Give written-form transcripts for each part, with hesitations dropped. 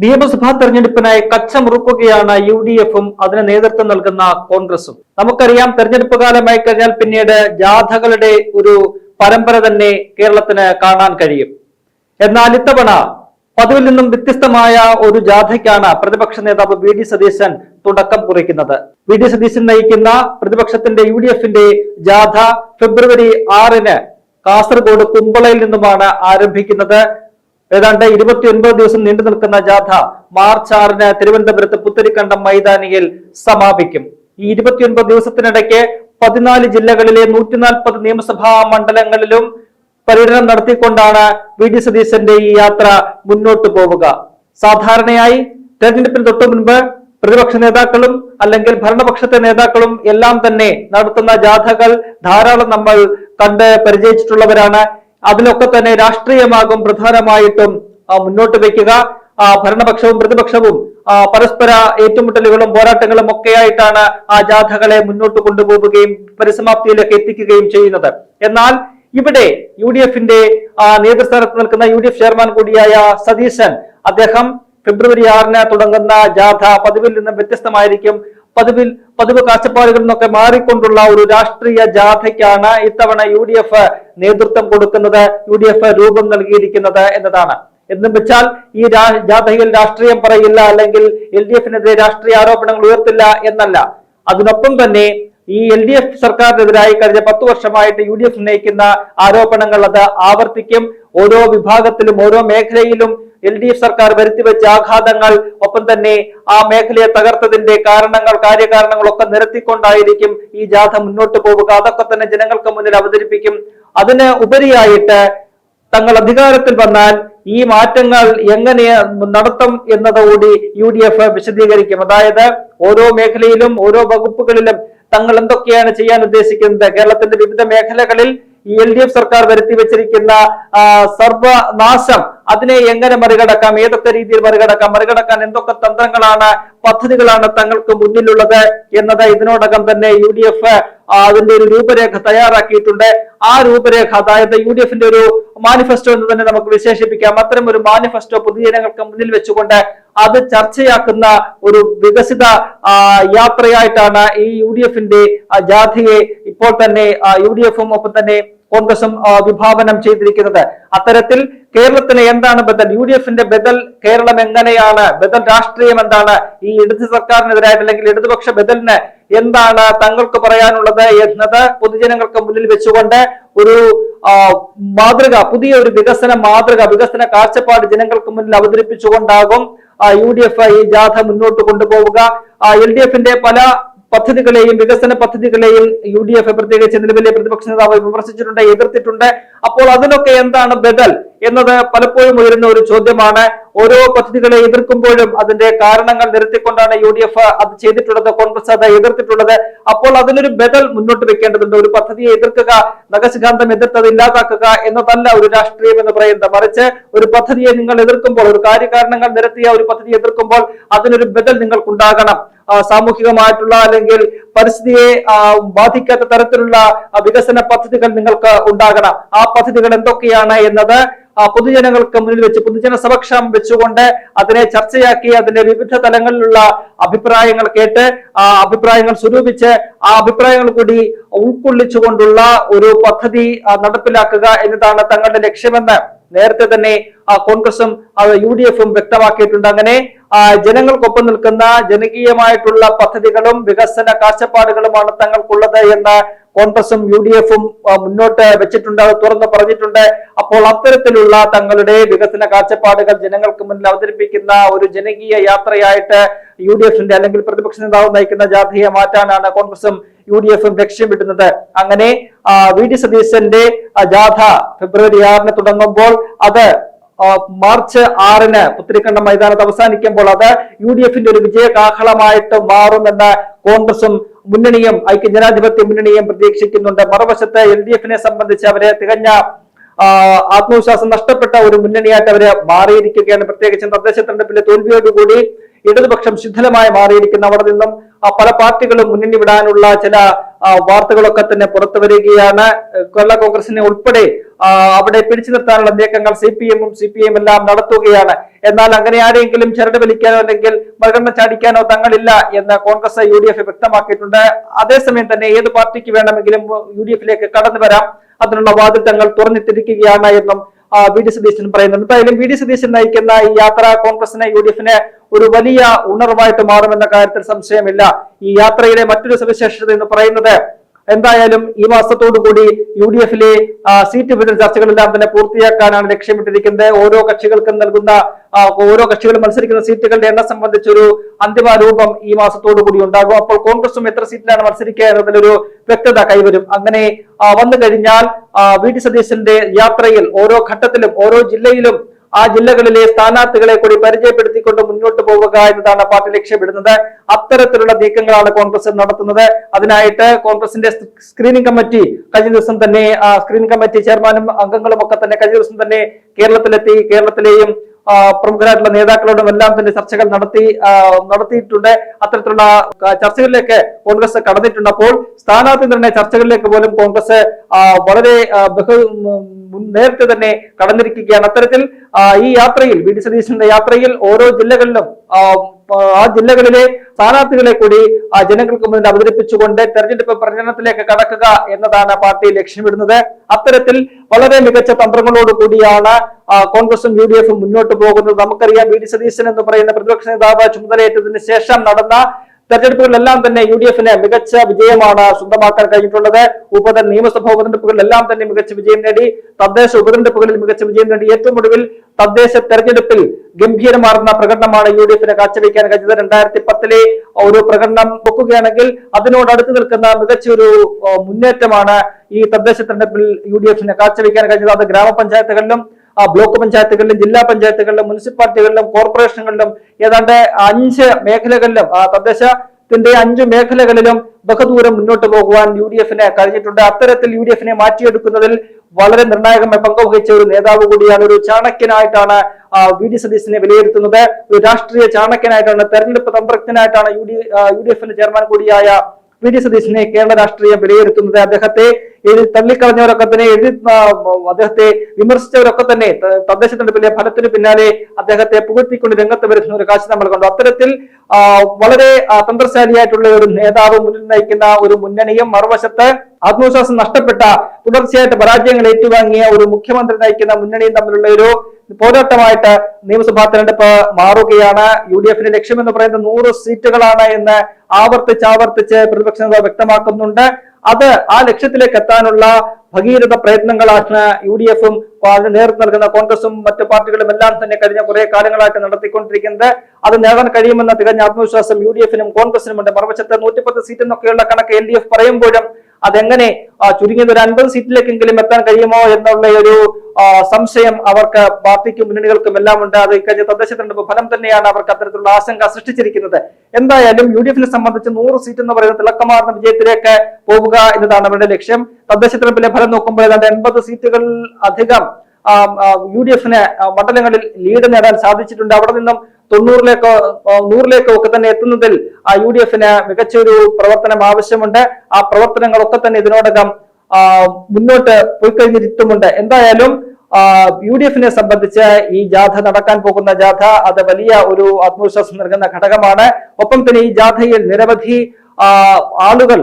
നിയമസഭാ തെരഞ്ഞെടുപ്പിനായി കച്ചമുറുക്കുകയാണ് UDF-ഉം അതിന് നേതൃത്വം നൽകുന്ന കോൺഗ്രസും. നമുക്കറിയാം, തെരഞ്ഞെടുപ്പ് കാലമായി കഴിഞ്ഞാൽ പിന്നീട് ജാഥകളുടെ ഒരു പരമ്പര തന്നെ കേരളത്തിന് കാണാൻ കഴിയും. എന്നാൽ ഇത്തവണ പതിവിൽ നിന്നും വ്യത്യസ്തമായ ഒരു ജാഥയ്ക്കാണ് പ്രതിപക്ഷ നേതാവ് VD സതീശൻ തുടക്കം കുറിക്കുന്നത്. VD സതീശൻ നയിക്കുന്ന പ്രതിപക്ഷത്തിന്റെ UDF-ന്റെ ജാഥ ഫെബ്രുവരി 6-ന് കാസർഗോഡ് കുമ്പളയിൽ നിന്നുമാണ് ആരംഭിക്കുന്നത്. ഏതാണ്ട് 29 ദിവസം നീണ്ടു നിൽക്കുന്ന ജാഥ മാർച്ച് 6-ന് തിരുവനന്തപുരത്ത് പുത്തരിക്കണ്ടം മൈതാനിയിൽ സമാപിക്കും. ഈ 29 ദിവസത്തിനിടയ്ക്ക് 14 ജില്ലകളിലെ 140 നിയമസഭാ മണ്ഡലങ്ങളിലും പര്യടനം നടത്തിക്കൊണ്ടാണ് VD സതീശന്റെ ഈ യാത്ര മുന്നോട്ട് പോവുക. സാധാരണയായി തെരഞ്ഞെടുപ്പിന് തൊട്ടു മുൻപ് പ്രതിപക്ഷ നേതാക്കളും അല്ലെങ്കിൽ ഭരണപക്ഷത്തെ നേതാക്കളും എല്ലാം തന്നെ നടത്തുന്ന ജാഥകൾ ധാരാളം നമ്മൾ കണ്ട് പരിചയിച്ചിട്ടുള്ളവരാണ്. അതിലൊക്കെ തന്നെ രാഷ്ട്രീയമാകും പ്രധാനമായിട്ടും മുന്നോട്ട് വയ്ക്കുക. ഭരണപക്ഷവും പ്രതിപക്ഷവും പരസ്പര ഏറ്റുമുട്ടലുകളും പോരാട്ടങ്ങളും ഒക്കെയായിട്ടാണ് ആ ജാഥകളെ മുന്നോട്ട് കൊണ്ടുപോവുകയും പരിസമാപ്തിയിലേക്ക് എത്തിക്കുകയും ചെയ്യുന്നത്. എന്നാൽ ഇവിടെ UDF-ന്റെ നേതൃസ്ഥാനത്ത് നിൽക്കുന്ന UDF ചെയർമാൻ കൂടിയായ സതീശൻ ഫെബ്രുവരി 6-ന് തുടങ്ങുന്ന ജാഥ പതിവിൽ നിന്നും വ്യത്യസ്തമായിരിക്കും. പതിവ് കാഴ്ചപ്പാടുകളിൽ നിന്നൊക്കെ മാറിക്കൊണ്ടുള്ള ഒരു രാഷ്ട്രീയ ജാഥയ്ക്കാണ് ഇത്തവണ UDF നേതൃത്വം കൊടുക്കുന്നത്, UDF രൂപം നൽകിയിരിക്കുന്നത് എന്നതാണ്. എന്നും വെച്ചാൽ ഈ ജാഥയിൽ രാഷ്ട്രീയം പറയില്ല, അല്ലെങ്കിൽ LDF-നെതിരെ രാഷ്ട്രീയ ആരോപണങ്ങൾ ഉയർത്തില്ല എന്നല്ല. അതിനൊപ്പം തന്നെ ഈ LDF സർക്കാരിനെതിരായി കഴിഞ്ഞ 10 വർഷമായിട്ട് UDF ഉന്നയിക്കുന്ന ആരോപണങ്ങൾ അത് ആവർത്തിക്കും. ഓരോ വിഭാഗത്തിലും ഓരോ മേഖലയിലും LDF സർക്കാർ വരുത്തിവെച്ച ആഘാതങ്ങൾ, ഒപ്പം തന്നെ ആ മേഖലയെ തകർത്തതിന്റെ കാരണങ്ങൾ, കാര്യകാരണങ്ങളൊക്കെ നിരത്തിക്കൊണ്ടായിരിക്കും ഈ ജാഥ മുന്നോട്ട് പോവുക. അതൊക്കെ തന്നെ ജനങ്ങൾക്ക് മുന്നിൽ അവതരിപ്പിക്കും. അതിന് ഉപരിയായിട്ട് തങ്ങൾ അധികാരത്തിൽ വന്നാൽ ഈ മാറ്റങ്ങൾ എങ്ങനെ നടത്തും എന്നതുകൂടി UDF വിശദീകരിക്കും. അതായത് ഓരോ മേഖലയിലും ഓരോ വകുപ്പുകളിലും തങ്ങൾ എന്തൊക്കെയാണ് ചെയ്യാൻ ഉദ്ദേശിക്കുന്നത്, കേരളത്തിന്റെ വിവിധ മേഖലകളിൽ ഈ LDF സർക്കാർ വരുത്തി വെച്ചിരിക്കുന്ന സർവനാശം അതിനെ എങ്ങനെ മറികടക്കാം, ഏതൊക്കെ രീതിയിൽ മറികടക്കാൻ എന്തൊക്കെ തന്ത്രങ്ങളാണ്, പദ്ധതികളാണ് തങ്ങൾക്ക് മുന്നിലുള്ളത് എന്നത് ഇതിനോടകം തന്നെ UDF അതിന്റെ ഒരു രൂപരേഖ തയ്യാറാക്കിയിട്ടുണ്ട്. ആ രൂപരേഖ, അതായത് UDF-ന്റെ ഒരു മാനിഫെസ്റ്റോ എന്ന് തന്നെ നമുക്ക് വിശേഷിപ്പിക്കാം. അത്തരം ഒരു മാനിഫെസ്റ്റോ പൊതുജനങ്ങൾക്ക് മുന്നിൽ വെച്ചുകൊണ്ട് അത് ചർച്ചയാക്കുന്ന ഒരു വികസിത യാത്രയായിട്ടാണ് ഈ UDF-ന്റെ ജാഥയെ ഇപ്പോൾ തന്നെ UDF-ഉം ഒപ്പം തന്നെ കോൺഗ്രസും വിഭാവനം ചെയ്തിരിക്കുന്നത്. അത്തരത്തിൽ കേരളത്തിന് എന്താണ് ബദൽ, UDF-ന്റെ ബദൽ കേരളം എങ്ങനെയാണ്, ബദൽ രാഷ്ട്രീയം എന്താണ്, ഈ ഇടത് സർക്കാരിനെതിരായിട്ട് അല്ലെങ്കിൽ ഇടതുപക്ഷ ബദലിന് എന്താണ് തങ്ങൾക്ക് പറയാനുള്ളത് എന്നത് പൊതുജനങ്ങൾക്ക് മുന്നിൽ വെച്ചുകൊണ്ട് ഒരു മാതൃക, പുതിയ ഒരു വികസന കാഴ്ചപ്പാട് ജനങ്ങൾക്ക് മുന്നിൽ അവതരിപ്പിച്ചുകൊണ്ടാകും UDF ഈ ജാഥ മുന്നോട്ട് കൊണ്ടുപോവുക. LDF-ന്റെ പല പദ്ധതികളെയും വികസന പദ്ധതികളെയും UDF പ്രത്യേകിച്ച് നിലവിലെ പ്രതിപക്ഷ നേതാവ് വിമർശിച്ചിട്ടുണ്ട്, എതിർത്തിട്ടുണ്ട്. അപ്പോൾ അതിനൊക്കെ എന്താണ് ബദൽ എന്നത് പലപ്പോഴും ഉയരുന്ന ഒരു ചോദ്യമാണ്. ഓരോ പദ്ധതികളെ എതിർക്കുമ്പോഴും അതിന്റെ കാരണങ്ങൾ നിരത്തിക്കൊണ്ടാണ് UDF അത് ചെയ്തിട്ടുള്ളത്, കോൺഗ്രസ് അത് എതിർത്തിട്ടുള്ളത്. അപ്പോൾ അതിനൊരു ബദൽ മുന്നോട്ട് വെക്കേണ്ടതുണ്ട്. ഒരു പദ്ധതിയെ എതിർക്കുക, നഖശിഖാന്തം എതിർത്തത് ഇല്ലാതാക്കുക എന്നതല്ല ഒരു രാഷ്ട്രീയം എന്ന് പറയുന്നത്. മറിച്ച് ഒരു പദ്ധതിയെ നിങ്ങൾ എതിർക്കുമ്പോൾ, ഒരു കാര്യകാരണങ്ങൾ നിരത്തിയ ഒരു പദ്ധതി എതിർക്കുമ്പോൾ അതിനൊരു ബദൽ നിങ്ങൾക്കുണ്ടാകണം. സാമൂഹികമായിട്ടുള്ള അല്ലെങ്കിൽ പരിസ്ഥിതിയെ ബാധിക്കാത്ത തരത്തിലുള്ള വികസന പദ്ധതികൾ നിങ്ങൾക്ക് ഉണ്ടാകണം. ആ പദ്ധതികൾ എന്തൊക്കെയാണ് എന്നത് പൊതുജനങ്ങൾക്ക് മുന്നിൽ വെച്ച്, പൊതുജന സമക്ഷം വെച്ചുകൊണ്ട് അതിനെ ചർച്ചയാക്കി അതിന്റെ വിവിധ തലങ്ങളിലുള്ള അഭിപ്രായങ്ങൾ കേട്ട് ആ അഭിപ്രായങ്ങൾ സ്വരൂപിച്ച് ആ അഭിപ്രായങ്ങൾ കൂടി ഉൾക്കൊള്ളിച്ചുകൊണ്ടുള്ള ഒരു പദ്ധതി നടപ്പിലാക്കുക എന്നതാണ് തങ്ങളുടെ ലക്ഷ്യമെന്ന് നേരത്തെ തന്നെ കോൺഗ്രസും UDF-ഉം വ്യക്തമാക്കിയിട്ടുണ്ട്. അങ്ങനെ ജനങ്ങൾക്കൊപ്പം നിൽക്കുന്ന ജനകീയമായിട്ടുള്ള പദ്ധതികളും വികസന കാഴ്ചപ്പാടുകളുമാണ് തങ്ങൾക്കുള്ളത് എന്ന് കോൺഗ്രസും UDF-ഉം മുന്നോട്ട് വെച്ചിട്ടുണ്ട്, അത് തുറന്നു പറഞ്ഞിട്ടുണ്ട്. അപ്പോൾ അത്തരത്തിലുള്ള തങ്ങളുടെ വികസന കാഴ്ചപ്പാടുകൾ ജനങ്ങൾക്ക് മുന്നിൽ അവതരിപ്പിക്കുന്ന ഒരു ജനകീയ യാത്രയായിട്ട് UDF-ന്റെ അല്ലെങ്കിൽ പ്രതിപക്ഷ നേതാവ് നയിക്കുന്ന ജാഥയെ മാറ്റാനാണ് കോൺഗ്രസും UDF-ഉം ലക്ഷ്യമിടുന്നത്. അങ്ങനെ VD സതീശന്റെ ജാഥ ഫെബ്രുവരി 6-ന് തുടങ്ങുമ്പോൾ അത് മാർച്ച് 6-ന് പുത്തരിക്കണ്ടം മൈതാനത്ത് അവസാനിക്കുമ്പോൾ അത് UDF-ന്റെ ഒരു വിജയകാഹളമായിട്ട് മാറുമെന്ന് കോൺഗ്രസും മുന്നണിയും ഐക്യജനാധിപത്യ മുന്നണിയും പ്രതീക്ഷിക്കുന്നുണ്ട്. മറുവശത്ത് LDF-നെ സംബന്ധിച്ച് അവരെ തികഞ്ഞ ആത്മവിശ്വാസം നഷ്ടപ്പെട്ട ഒരു മുന്നണിയായിട്ട് അവര് മാറിയിരിക്കുകയാണ്. പ്രത്യേകിച്ചും തദ്ദേശ തെരഞ്ഞെടുപ്പിലെ തോൽവിയോടുകൂടി ഇടതുപക്ഷം ശിഥിലമായി മാറിയിരിക്കുന്നു. അവിടെ നിന്നും പല പാർട്ടികളും മുന്നണി വിടാനുള്ള ചില വാർത്തകളൊക്കെ തന്നെ പുറത്തു വരികയാണ്. കേരള കോൺഗ്രസിനെ ഉൾപ്പെടെ അവിടെ പിടിച്ചു നിർത്താനുള്ള നീക്കങ്ങൾ CPM എല്ലാം നടത്തുകയാണ്. എന്നാൽ അങ്ങനെ ആരെങ്കിലും ചരട് വലിക്കാനോ അല്ലെങ്കിൽ മറുകണ്ഠം ചാടിക്കാനോ തങ്ങളില്ല എന്ന് കോൺഗ്രസ് UDF വ്യക്തമാക്കിയിട്ടുണ്ട്. അതേസമയം തന്നെ ഏത് പാർട്ടിക്ക് വേണമെങ്കിലും UDFിലേക്ക് കടന്നു വരാം, അതിനുള്ള വാതിൽ തങ്ങൾ തുറന്നിട്ടിരിക്കുകയാണ് എന്നും VD സതീശൻ പറയുന്നത്. എന്തായാലും VD സതീശൻ നയിക്കുന്ന ഈ യാത്ര കോൺഗ്രസിന് UDFിന് ഒരു വലിയ ഉണർവായിട്ട് മാറുമെന്ന കാര്യത്തിൽ സംശയമില്ല. ഈ യാത്രയിലെ മറ്റൊരു സവിശേഷത എന്ന് പറയുന്നത് എന്തായാലും ഈ മാസത്തോടുകൂടി UDFിലെ സീറ്റ് വിഭജന ചർച്ചകളെല്ലാം തന്നെ പൂർത്തിയാക്കാനാണ് ലക്ഷ്യമിട്ടിരിക്കുന്നത്. ഓരോ കക്ഷികളും മത്സരിക്കുന്ന സീറ്റുകളുടെ എണ്ണം സംബന്ധിച്ചൊരു അന്തിമ രൂപം ഈ മാസത്തോടുകൂടി ഉണ്ടാകും. അപ്പോൾ കോൺഗ്രസും എത്ര സീറ്റിലാണ് മത്സരിക്കുക എന്നതിലൊരു വ്യക്തത കൈവരും. അങ്ങനെ വന്നു കഴിഞ്ഞാൽ VD സതീശന്റെ യാത്രയിൽ ഓരോ ഘട്ടത്തിലും ഓരോ ജില്ലയിലും ആ ജില്ലകളിലെ സ്ഥാനാർത്ഥികളെ കൂടി പരിചയപ്പെടുത്തിക്കൊണ്ട് മുന്നോട്ട് പോവുക എന്നതാണ് പാർട്ടി ലക്ഷ്യമിടുന്നത്. അത്തരത്തിലുള്ള നീക്കങ്ങളാണ് കോൺഗ്രസ് നടത്തുന്നത്. അതിനായിട്ട് കോൺഗ്രസിന്റെ സ്ക്രീനിംഗ് കമ്മിറ്റി കഴിഞ്ഞ ദിവസം തന്നെ സ്ക്രീനിംഗ് കമ്മിറ്റി ചെയർമാനും അംഗങ്ങളും ഒക്കെ തന്നെ കഴിഞ്ഞ ദിവസം തന്നെ കേരളത്തിലെത്തി കേരളത്തിലെയും പ്രമുഖരായിട്ടുള്ള നേതാക്കളോടും എല്ലാം തന്നെ ചർച്ചകൾ നടത്തിയിട്ടുണ്ട്. അത്തരത്തിലുള്ള ചർച്ചകളിലേക്ക് കോൺഗ്രസ് കടന്നിട്ടുണ്ട്. അപ്പോൾ സ്ഥാനാർത്ഥി നിർണയ ചർച്ചകളിലേക്ക് പോലും കോൺഗ്രസ് വളരെ നേരത്തെ തന്നെ കടന്നിരിക്കുകയാണ്. അത്തരത്തിൽ ഈ യാത്രയിൽ VD സതീശന്റെ യാത്രയിൽ ഓരോ ജില്ലകളിലും ആ ജില്ലകളിലെ സ്ഥാനാർത്ഥികളെ കൂടി ജനങ്ങൾക്ക് മുന്നിൽ അവതരിപ്പിച്ചുകൊണ്ട് തെരഞ്ഞെടുപ്പ് പ്രചരണത്തിലേക്ക് കടക്കുക എന്നതാണ് പാർട്ടി ലക്ഷ്യമിടുന്നത്. അത്തരത്തിൽ വളരെ മികച്ച തന്ത്രങ്ങളോട് കൂടിയാണ് കോൺഗ്രസും UDFും മുന്നോട്ട് പോകുന്നത്. നമുക്കറിയാം VD സതീശൻ എന്ന് പറയുന്ന പ്രതിപക്ഷ നേതാവ് ചുമതലയേറ്റതിന് ശേഷം നടന്ന തെരഞ്ഞെടുപ്പുകളിലെല്ലാം തന്നെ UDFിന് മികച്ച വിജയമാണ് സ്വന്തമാക്കാൻ കഴിഞ്ഞിട്ടുള്ളത്. നിയമസഭാ ഉപതെരഞ്ഞെടുപ്പുകളിലെല്ലാം തന്നെ മികച്ച വിജയം നേടി, തദ്ദേശ ഉപതെരഞ്ഞെടുപ്പുകളിൽ മികച്ച വിജയം നേടി. ഏറ്റവും ഒടുവിൽ തദ്ദേശ തെരഞ്ഞെടുപ്പിൽ ഗംഭീരമാർന്ന പ്രകടനമാണ് UDFിന് കാഴ്ചവെക്കാൻ കഴിഞ്ഞത്. 2010 ഒരു പ്രകടനം നോക്കുകയാണെങ്കിൽ അതിനോടടുത്ത് നിൽക്കുന്ന മികച്ച ഒരു മുന്നേറ്റമാണ് ഈ തദ്ദേശ തെരഞ്ഞെടുപ്പിൽ UDFിന് കാഴ്ചവെക്കാൻ കഴിഞ്ഞത്. അത് ഗ്രാമപഞ്ചായത്തുകളിലും ബ്ലോക്ക് പഞ്ചായത്തുകളിലും ജില്ലാ പഞ്ചായത്തുകളിലും മുനിസിപ്പാലിറ്റികളിലും കോർപ്പറേഷനുകളിലും ഏതാണ്ട് 5 മേഖലകളിലും തദ്ദേശത്തിന്റെ 5 മേഖലകളിലും ബഹുദൂരം മുന്നോട്ട് പോകുവാൻ UDFിന് കഴിഞ്ഞിട്ടുണ്ട്. അത്തരത്തിൽ UDFിനെ മാറ്റിയെടുക്കുന്നതിൽ വളരെ നിർണായകമായി പങ്കുവഹിച്ച ഒരു നേതാവ് കൂടിയാണ്. ഒരു ചാണക്യനായിട്ടാണ് VD സതീശനെ വിലയിരുത്തുന്നത്. ഒരു രാഷ്ട്രീയ ചാണക്യനായിട്ടാണ്, തെരഞ്ഞെടുപ്പ് തന്ത്രജ്ഞനായിട്ടാണ് UDFിന്റെ ചെയർമാൻ കൂടിയായ VD സതീശനെ കേരള രാഷ്ട്രീയം വിലയിരുത്തുന്നത്. അദ്ദേഹത്തെ തള്ളിക്കളഞ്ഞവരൊക്കെ തന്നെ അദ്ദേഹത്തെ വിമർശിച്ചവരൊക്കെ തന്നെ തദ്ദേശ തെരഞ്ഞെടുപ്പിലെ ഫലത്തിന് പിന്നാലെ അദ്ദേഹത്തെ പുകഴ്ത്തിക്കൊണ്ട് രംഗത്ത് വരുന്ന ഒരു കാഴ്ച നമ്മൾ കണ്ടു. അത്തരത്തിൽ വളരെ തന്ത്രശാലിയായിട്ടുള്ള ഒരു നേതാവ് മുന്നിൽ നയിക്കുന്ന ഒരു മുന്നണിയും മറുവശത്ത് ആത്മവിശ്വാസം നഷ്ടപ്പെട്ട തുടർച്ചയായിട്ട് പരാജയങ്ങൾ ഏറ്റുവാങ്ങിയ ഒരു മുഖ്യമന്ത്രി നയിക്കുന്ന മുന്നണിയും തമ്മിലുള്ള ഒരു പോരാട്ടമായിട്ട് നിയമസഭാ തെരഞ്ഞെടുപ്പ് മാറുകയാണ്. UDFിന്റെ ലക്ഷ്യം എന്ന് പറയുന്നത് 100 സീറ്റുകളാണ് എന്ന് ആവർത്തിച്ച് പ്രതിപക്ഷ നേതാവ് വ്യക്തമാക്കുന്നുണ്ട്. അത് ആ ലക്ഷ്യത്തിലേക്ക് എത്താനുള്ള ഭഗീരഥ പ്രയത്നങ്ങളാണ് UDFും നേതൃത്വം നൽകുന്ന കോൺഗ്രസും മറ്റു പാർട്ടികളും എല്ലാം തന്നെ കഴിഞ്ഞ കുറെ കാലങ്ങളായിട്ട് നടത്തിക്കൊണ്ടിരിക്കുന്നത്. അത് നേടാൻ കഴിയുമെന്ന തികഞ്ഞ ആത്മവിശ്വാസം UDFിനും കോൺഗ്രസിനുമുണ്ട്. മറുവശത്ത് 110 സീറ്റ് എന്നൊക്കെയുള്ള കണക്ക് LDF പറയുമ്പോഴും അതെങ്ങനെ ചുരുങ്ങിയത് ഒരു 50 സീറ്റിലേക്കെങ്കിലും എത്താൻ കഴിയുമോ എന്നുള്ള ഒരു സംശയം അവർക്ക് പാർട്ടിക്കും മുന്നണികൾക്കും എല്ലാം ഉണ്ട്. അത് കഴിഞ്ഞ തദ്ദേശ തെരഞ്ഞെടുപ്പ് ഫലം തന്നെയാണ് അവർക്ക് അത്തരത്തിലുള്ള ആശങ്ക സൃഷ്ടിച്ചിരിക്കുന്നത്. എന്തായാലും UDFിനെ സംബന്ധിച്ച് 100 സീറ്റ് എന്ന് പറയുന്ന തിളക്കമാർന്ന വിജയത്തിലേക്ക് പോവുക എന്നതാണ് അവരുടെ ലക്ഷ്യം. തദ്ദേശ തെരഞ്ഞെടുപ്പിലെ ഫലം നോക്കുമ്പോൾ ഏതാണ്ട് 80 സീറ്റുകൾ അധികം UDFിന് മണ്ഡലങ്ങളിൽ ലീഡ് നേടാൻ സാധിച്ചിട്ടുണ്ട്. അവിടെ നിന്നും 90-ലേക്കോ 100-ലേക്കോ ഒക്കെ തന്നെ എത്തുന്നതിൽ UDFിന് മികച്ചൊരു പ്രവർത്തനം ആവശ്യമുണ്ട്. ആ പ്രവർത്തനങ്ങളൊക്കെ തന്നെ ഇതിനോടകം മുന്നോട്ട് പോയി കഴിഞ്ഞിട്ടുമുണ്ട്. എന്തായാലും UDFിനെ സംബന്ധിച്ച് ഈ ജാഥ നടക്കാൻ പോകുന്ന ജാഥ അത് വലിയ ഒരു ആത്മവിശ്വാസം നൽകുന്ന ഘടകമാണ്. ഒപ്പം തന്നെ ഈ ജാഥയിൽ നിരവധി ആളുകൾ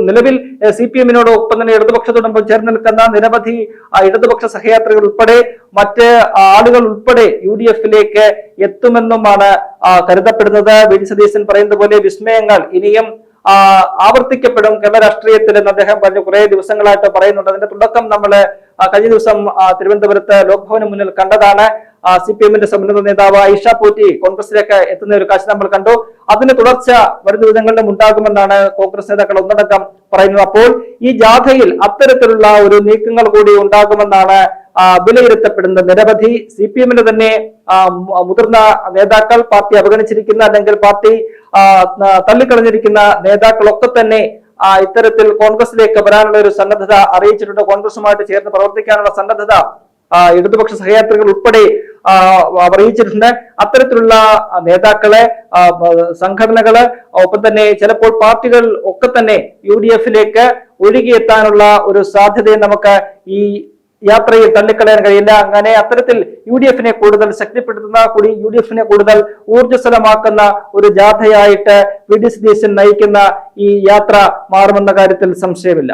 നിലവിൽ CPMനോടൊപ്പം തന്നെ ഇടതുപക്ഷത്തോടൊപ്പം ചേർന്ന് നിൽക്കുന്ന നിരവധി ഇടതുപക്ഷ സഹയാത്രികൾ ഉൾപ്പെടെ മറ്റ് ആളുകൾ ഉൾപ്പെടെ UDFിലേക്ക് എത്തുമെന്നുമാണ് കരുതപ്പെടുന്നത്. VD സതീശൻ പറയുന്നത് പോലെ വിസ്മയങ്ങൾ ഇനിയും ആവർത്തിക്കപ്പെടും കേരള രാഷ്ട്രീയത്തിൽ എന്ന് അദ്ദേഹം പറഞ്ഞ കുറെ ദിവസങ്ങളായിട്ട് പറയുന്നുണ്ട്. അതിന്റെ തുടക്കം നമ്മൾ കഴിഞ്ഞ ദിവസം തിരുവനന്തപുരത്ത് ലോക്ഭവന് മുന്നിൽ കണ്ടതാണ്. CPMന്റെ സമുന്നത നേതാവ് ഐഷ പോറ്റി കോൺഗ്രസിലേക്ക് എത്തുന്ന ഒരു കാഴ്ച നമ്മൾ കണ്ടു. അതിന് തുടർച്ച വരും ദിവസങ്ങളിലും ഉണ്ടാകുമെന്നാണ് കോൺഗ്രസ് നേതാക്കൾ ഒന്നടക്കം പറയുന്നത്. അപ്പോൾ ഈ ജാഥയിൽ അത്തരത്തിലുള്ള ഒരു നീക്കങ്ങൾ കൂടി ഉണ്ടാകുമെന്നാണ് വിലയിരുത്തപ്പെടുന്നത്. നിരവധി CPMന്റെ തന്നെ മുതിർന്ന നേതാക്കൾ, പാർട്ടി അവഗണിച്ചിരിക്കുന്ന അല്ലെങ്കിൽ പാർട്ടി തള്ളിക്കളഞ്ഞിരിക്കുന്ന നേതാക്കളൊക്കെ തന്നെ ഇത്തരത്തിൽ കോൺഗ്രസിലേക്ക് വരാനുള്ള ഒരു സന്നദ്ധത അറിയിച്ചിട്ടുണ്ട്. കോൺഗ്രസുമായിട്ട് ചേർന്ന് പ്രവർത്തിക്കാനുള്ള സന്നദ്ധത ഇടതുപക്ഷ സഹയാത്രികൾ ഉൾപ്പെടെ അറിയിച്ചിട്ടുണ്ട്. അത്തരത്തിലുള്ള നേതാക്കളെ, സംഘടനകള്, ഒപ്പം തന്നെ ചിലപ്പോൾ പാർട്ടികൾ ഒക്കെ തന്നെ UDF-ലേക്ക് ഒഴുകിയെത്താനുള്ള ഒരു സാധ്യതയെ നമുക്ക് ഈ യാത്രയിൽ തള്ളിക്കളയാൻ കഴിയില്ല. അങ്ങനെ അത്തരത്തിൽ UDF-നെ കൂടുതൽ ശക്തിപ്പെടുത്തുന്ന, UDF-നെ കൂടുതൽ ഊർജ്ജസ്വലമാക്കുന്ന ഒരു ജാഥയായിട്ട് VD സതീശൻ നയിക്കുന്ന ഈ യാത്ര മാറുമെന്ന കാര്യത്തിൽ സംശയമില്ല.